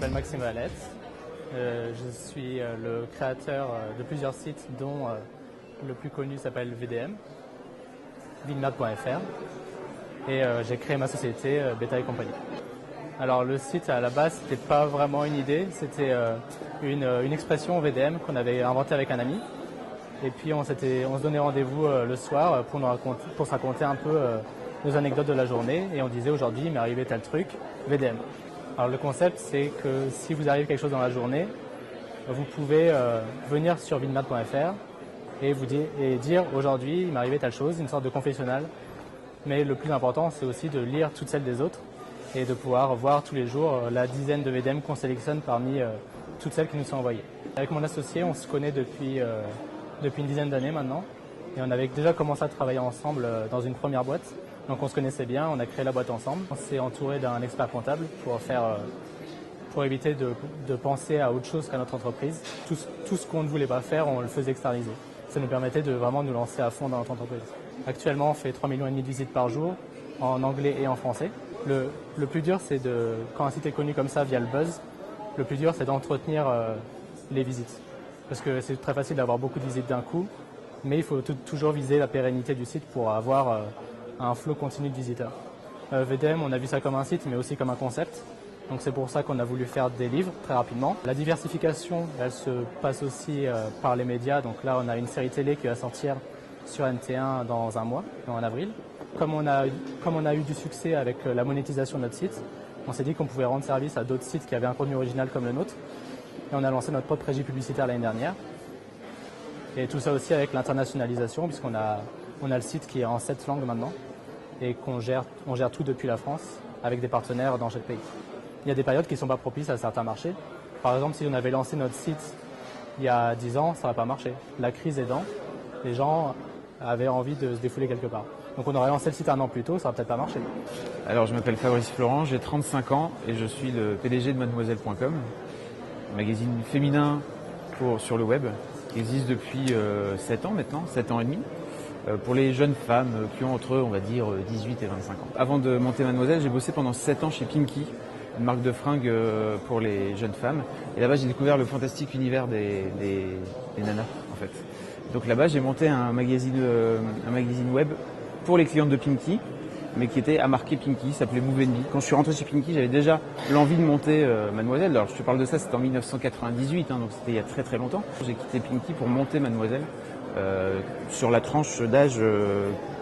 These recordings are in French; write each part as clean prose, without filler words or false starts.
m'appelle Maxime Valette. Je suis le créateur de plusieurs sites dont le plus connu s'appelle VDM, Vinmap.fr, et j'ai créé ma société Beta et compagnie. Alors le site à la base c'était pas vraiment une idée, c'était une expression VDM qu'on avait inventée avec un ami. Et puis on se donnait rendez-vous le soir pour se raconter un peu nos anecdotes de la journée. Et on disait aujourd'hui il m'est arrivé tel truc, VDM. Alors le concept c'est que si vous arrive quelque chose dans la journée, vous pouvez venir sur vinmap.fr et dire aujourd'hui il m'est arrivé telle chose, une sorte de confessionnal. Mais le plus important c'est aussi de lire toutes celles des autres et de pouvoir voir tous les jours la dizaine de VDM qu'on sélectionne parmi toutes celles qui nous sont envoyées. Avec mon associé, on se connaît depuis une dizaine d'années maintenant et on avait déjà commencé à travailler ensemble dans une première boîte. Donc on se connaissait bien, on a créé la boîte ensemble. On s'est entouré d'un expert comptable pour éviter de penser à autre chose qu'à notre entreprise. Tout ce qu'on ne voulait pas faire, on le faisait externaliser. Ça nous permettait de vraiment nous lancer à fond dans notre entreprise. Actuellement, on fait 3,5 millions de visites par jour en anglais et en français. Le plus dur, c'est quand un site est connu comme ça via le buzz, le plus dur, c'est d'entretenir les visites. Parce que c'est très facile d'avoir beaucoup de visites d'un coup, mais il faut toujours viser la pérennité du site pour avoir un flot continu de visiteurs. VDM, on a vu ça comme un site, mais aussi comme un concept. Donc c'est pour ça qu'on a voulu faire des livres très rapidement. La diversification, elle se passe aussi par les médias. Donc là, on a une série télé qui va sortir sur NT1 dans un mois, en avril. Comme on a eu du succès avec la monétisation de notre site, on s'est dit qu'on pouvait rendre service à d'autres sites qui avaient un contenu original comme le nôtre. Et on a lancé notre propre régie publicitaire l'année dernière. Et tout ça aussi avec l'internationalisation, puisqu'on a le site qui est en 7 langues maintenant et on gère tout depuis la France avec des partenaires dans chaque pays. Il y a des périodes qui ne sont pas propices à certains marchés. Par exemple, si on avait lancé notre site il y a 10 ans, ça n'aurait pas marché. La crise aidant, les gens avaient envie de se défouler quelque part. Donc on aurait lancé le site un an plus tôt, ça n'aurait peut-être pas marché. Alors je m'appelle Fabrice Florent, j'ai 35 ans et je suis le PDG de mademoiselle.com, un magazine féminin sur le web qui existe depuis 7 ans maintenant, 7 ans et demi, pour les jeunes femmes qui ont entre, on va dire, 18 et 25 ans. Avant de monter Mademoiselle, j'ai bossé pendant 7 ans chez Pinky, une marque de fringues pour les jeunes femmes. Et là-bas, j'ai découvert le fantastique univers des nanas, en fait. Donc là-bas, j'ai monté un magazine web pour les clientes de Pinky, mais qui était à marquer Pinky, s'appelait Move & Be. Quand je suis rentré chez Pinky, j'avais déjà l'envie de monter Mademoiselle. Alors je te parle de ça, c'était en 1998, donc c'était il y a très très longtemps. J'ai quitté Pinky pour monter Mademoiselle sur la tranche d'âge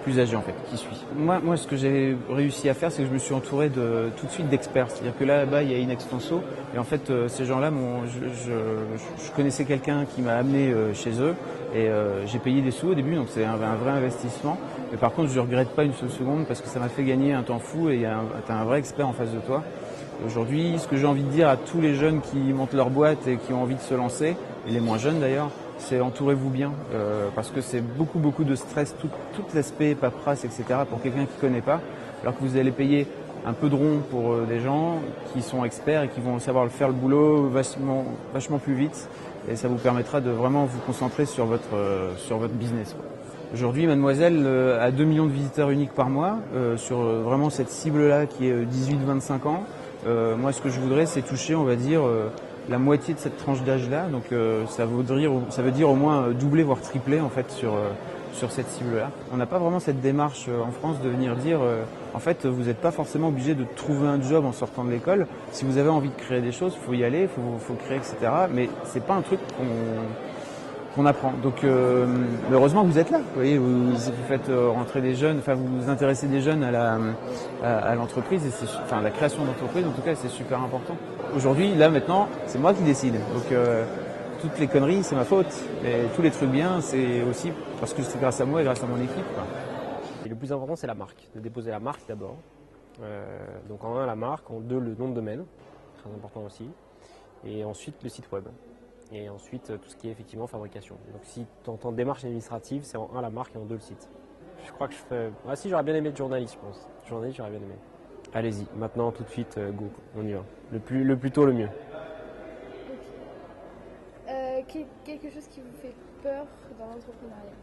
plus âgé en fait, qui suit. Moi, ce que j'ai réussi à faire, c'est que je me suis entouré tout de suite d'experts. C'est-à-dire que là-bas, il y a Inex Tenso, et en fait, ces gens-là, je connaissais quelqu'un qui m'a amené chez eux, et j'ai payé des sous au début, donc c'est un vrai investissement. Mais par contre, je ne regrette pas une seule seconde parce que ça m'a fait gagner un temps fou et tu as un vrai expert en face de toi. Aujourd'hui, ce que j'ai envie de dire à tous les jeunes qui montent leur boîte et qui ont envie de se lancer, et les moins jeunes d'ailleurs, c'est entourez-vous bien parce que c'est beaucoup de stress, tout l'aspect paperasse, etc. pour quelqu'un qui ne connaît pas, alors que vous allez payer un peu de rond pour des gens qui sont experts et qui vont savoir faire le boulot vachement plus vite, et ça vous permettra de vraiment vous concentrer sur votre business, quoi. Aujourd'hui, Mademoiselle a 2 millions de visiteurs uniques par mois sur vraiment cette cible-là qui est 18-25 ans. Moi, ce que je voudrais, c'est toucher, on va dire, la moitié de cette tranche d'âge-là. Donc, ça veut dire au moins doubler, voire tripler, en fait, sur cette cible-là. On n'a pas vraiment cette démarche en France de venir dire, en fait, vous n'êtes pas forcément obligé de trouver un job en sortant de l'école. Si vous avez envie de créer des choses, il faut y aller, il faut créer, etc. Mais c'est pas un truc qu'on apprend. Donc heureusement que vous êtes là. Vous voyez, vous faites rentrer des jeunes, enfin vous intéressez des jeunes à l'entreprise, et enfin la création d'entreprise en tout cas, c'est super important. Aujourd'hui, là maintenant, c'est moi qui décide. Donc toutes les conneries, c'est ma faute. Et tous les trucs bien, c'est aussi parce que c'est grâce à moi et grâce à mon équipe, quoi. Et le plus important, c'est la marque, de déposer la marque d'abord. Donc en 1, la marque, en 2, le nom de domaine, très important aussi, et ensuite le site web. Et ensuite tout ce qui est effectivement fabrication. Donc si tu entends démarche administrative, c'est en 1 la marque et en 2 le site. Je crois que je ferais... Ah si, j'aurais bien aimé être journaliste, je pense. Journaliste, j'aurais bien aimé. Allez-y, maintenant tout de suite, go, on y va. Le plus tôt, le mieux. Okay. Quelque chose qui vous fait peur dans l'entrepreneuriat?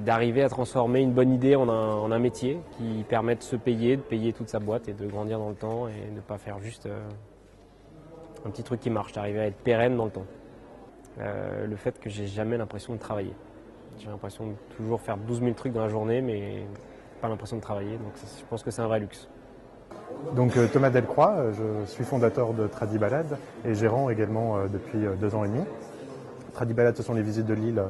D'arriver à transformer une bonne idée en un métier qui permet de se payer, de payer toute sa boîte et de grandir dans le temps et ne pas faire juste un petit truc qui marche, d'arriver à être pérenne dans le temps. Le fait que j'ai jamais l'impression de travailler. J'ai l'impression de toujours faire 12 000 trucs dans la journée, mais pas l'impression de travailler, donc je pense que c'est un vrai luxe. Donc Thomas Delcroix, je suis fondateur de Tradibalade et gérant également depuis 2 ans et demi. Tradibalade, ce sont les visites de l'île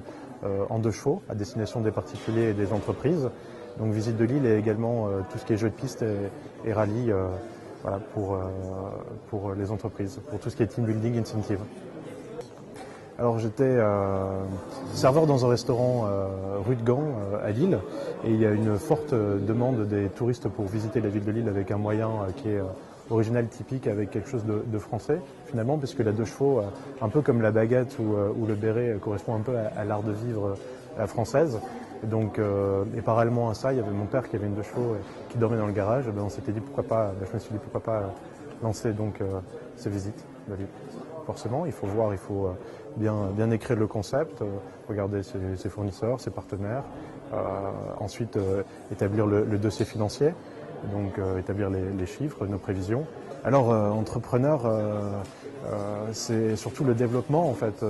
en 2 chevaux à destination des particuliers et des entreprises. Donc visite de l'île et également tout ce qui est jeux de piste et rallye voilà, pour les entreprises, pour tout ce qui est team building incentive. Alors j'étais serveur dans un restaurant rue de Gand à Lille et il y a une forte demande des touristes pour visiter la ville de Lille avec un moyen qui est original, typique, avec quelque chose de français finalement, puisque la 2 chevaux, un peu comme la baguette ou le béret, correspond un peu à l'art de vivre à la française. Donc, et parallèlement à ça, il y avait mon père qui avait une 2 chevaux qui dormait dans le garage. Et on s'était dit pourquoi pas, je me suis dit pourquoi pas lancer donc ces visites de Lille. Forcément, il faut voir, il faut bien écrire le concept, regarder ses fournisseurs, ses partenaires, ensuite établir le dossier financier, donc établir les chiffres, nos prévisions. Alors, entrepreneur, c'est surtout le développement en fait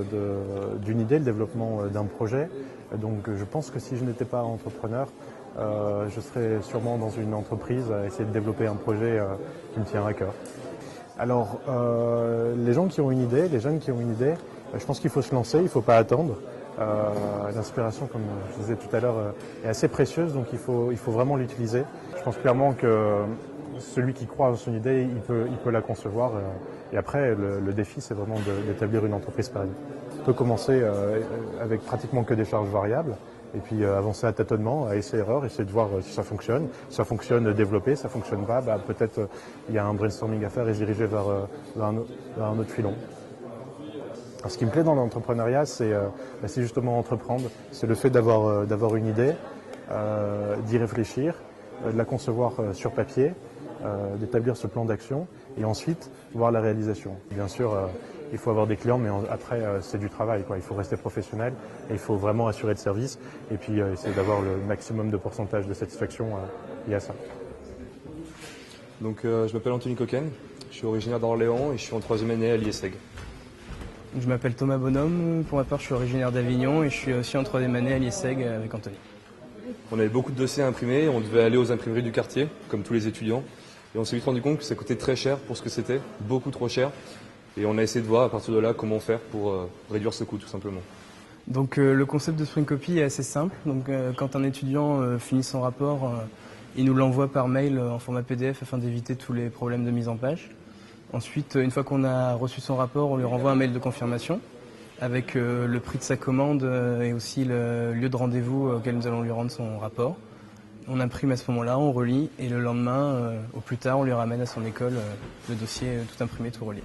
d'une idée, le développement d'un projet. Donc, je pense que si je n'étais pas entrepreneur, je serais sûrement dans une entreprise à essayer de développer un projet qui me tient à cœur. Alors, les gens qui ont une idée, les jeunes qui ont une idée, je pense qu'il faut se lancer, il ne faut pas attendre. L'inspiration, comme je disais tout à l'heure, est assez précieuse, donc il faut vraiment l'utiliser. Je pense clairement que celui qui croit en son idée, il peut la concevoir. Et après, le défi, c'est vraiment d'établir une entreprise pérenne. On peut commencer avec pratiquement que des charges variables. Et puis avancer à tâtonnement, à essai-erreur, essayer de voir si ça fonctionne. Si ça fonctionne, développer. Si ça fonctionne pas, peut-être il y a un brainstorming à faire et se diriger vers un autre filon. Alors, ce qui me plaît dans l'entrepreneuriat, c'est justement entreprendre. C'est le fait d'avoir une idée, d'y réfléchir, de la concevoir sur papier, d'établir ce plan d'action et ensuite voir la réalisation. Bien sûr, il faut avoir des clients, mais après, c'est du travail, quoi. Il faut rester professionnel et il faut vraiment assurer le service et puis essayer d'avoir le maximum de pourcentage de satisfaction lié à ça. Donc, je m'appelle Anthony Coquen, je suis originaire d'Orléans et je suis en 3e année à l'IESEG. Je m'appelle Thomas Bonhomme, pour ma part je suis originaire d'Avignon et je suis aussi en 3e année à l'IESEG avec Anthony. On avait beaucoup de dossiers à imprimer, on devait aller aux imprimeries du quartier, comme tous les étudiants. Et on s'est vite rendu compte que ça coûtait très cher pour ce que c'était, beaucoup trop cher. Et on a essayé de voir à partir de là comment faire pour réduire ce coût tout simplement. Donc le concept de Spring Copy est assez simple. Donc quand un étudiant finit son rapport, il nous l'envoie par mail en format PDF afin d'éviter tous les problèmes de mise en page. Ensuite, une fois qu'on a reçu son rapport, on lui renvoie un mail de confirmation avec le prix de sa commande et aussi le lieu de rendez-vous auquel nous allons lui rendre son rapport. On imprime à ce moment-là, on relit et le lendemain, au plus tard, on lui ramène à son école le dossier tout imprimé, tout relié.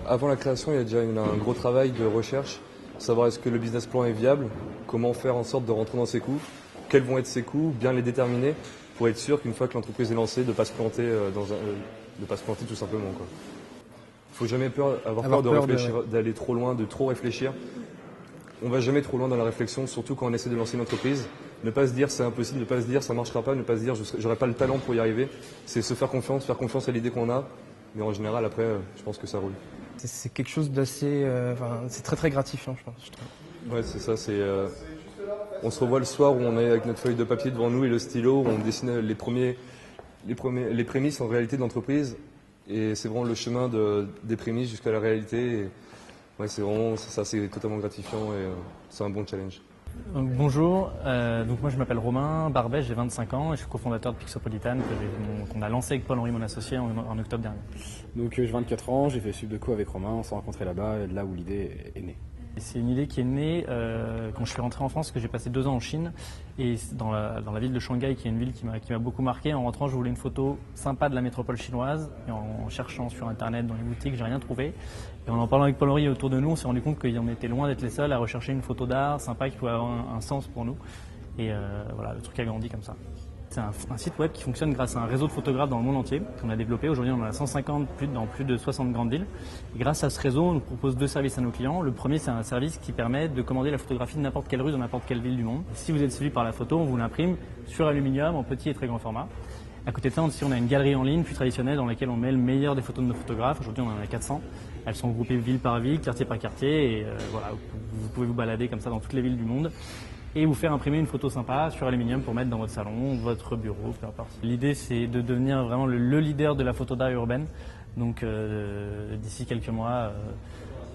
Avant la création, il y a déjà un gros travail de recherche, savoir est-ce que le business plan est viable, comment faire en sorte de rentrer dans ses coûts, quels vont être ses coûts, bien les déterminer pour être sûr qu'une fois que l'entreprise est lancée, de ne pas se planter tout simplement, quoi. Il ne faut jamais avoir peur de réfléchir, d'aller trop loin, de trop réfléchir. On ne va jamais trop loin dans la réflexion, surtout quand on essaie de lancer une entreprise. Ne pas se dire c'est impossible, ne pas se dire ça ne marchera pas, ne pas se dire j'aurai pas le talent pour y arriver. C'est se faire confiance à l'idée qu'on a. Mais en général, après, je pense que ça roule. C'est quelque chose d'assez... c'est très très gratifiant, je pense. Ouais, c'est ça. On se revoit le soir où on est avec notre feuille de papier devant nous et le stylo, où on dessine les prémices en réalité de l'entreprise. Et c'est vraiment le chemin des prémices jusqu'à la réalité. Et ouais, c'est totalement gratifiant et c'est un bon challenge. Donc, bonjour, donc moi je m'appelle Romain Barbet, j'ai 25 ans et je suis cofondateur de Pixopolitan qu'on a lancé avec Paul-Henri, mon associé, en octobre dernier. Donc j'ai 24 ans, j'ai fait Subdeco avec Romain, on s'est rencontrés là-bas, là où l'idée est née. C'est une idée qui est née quand je suis rentré en France, parce que j'ai passé 2 ans en Chine et dans la ville de Shanghai, qui est une ville qui m'a beaucoup marqué. En rentrant, je voulais une photo sympa de la métropole chinoise et en cherchant sur internet, dans les boutiques, j'ai rien trouvé. Et en parlant avec Paul-Henri autour de nous, on s'est rendu compte qu'on était loin d'être les seuls à rechercher une photo d'art sympa qui pouvait avoir un sens pour nous. Et voilà, le truc a grandi comme ça. C'est un site web qui fonctionne grâce à un réseau de photographes dans le monde entier qu'on a développé. Aujourd'hui, on en a 150 dans plus de 60 grandes villes. Et grâce à ce réseau, on nous propose 2 services à nos clients. Le premier, c'est un service qui permet de commander la photographie de n'importe quelle rue dans n'importe quelle ville du monde. Et si vous êtes séduit par la photo, on vous l'imprime sur aluminium en petit et très grand format. À côté de ça, on a une galerie en ligne plus traditionnelle dans laquelle on met le meilleur des photos de nos photographes. Aujourd'hui, on en a 400. Elles sont groupées ville par ville, quartier par quartier, et voilà, vous pouvez vous balader comme ça dans toutes les villes du monde et vous faire imprimer une photo sympa sur aluminium pour mettre dans votre salon, votre bureau, peu importe. L'idée, c'est de devenir vraiment le leader de la photo d'art urbaine. Donc d'ici quelques mois,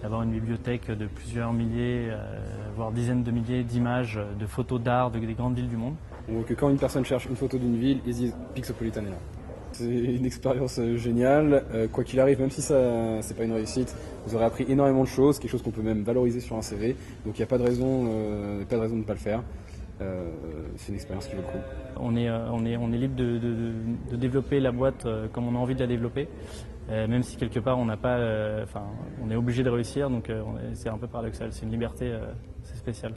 d'avoir une bibliothèque de plusieurs milliers, voire dizaines de milliers d'images, de photos d'art des grandes villes du monde. Donc quand une personne cherche une photo d'une ville, ils se disent Pixopolitan est là. C'est une expérience géniale. Quoi qu'il arrive, même si ça c'est pas une réussite, vous aurez appris énormément de choses, quelque chose qu'on peut même valoriser sur un CV. Donc il n'y a pas de raison de ne pas le faire. C'est une expérience qui vaut le coup. On est libre de développer la boîte comme on a envie de la développer, même si quelque part on n'a pas, on est obligé de réussir. Donc c'est un peu paradoxal. C'est une liberté, c'est spécial.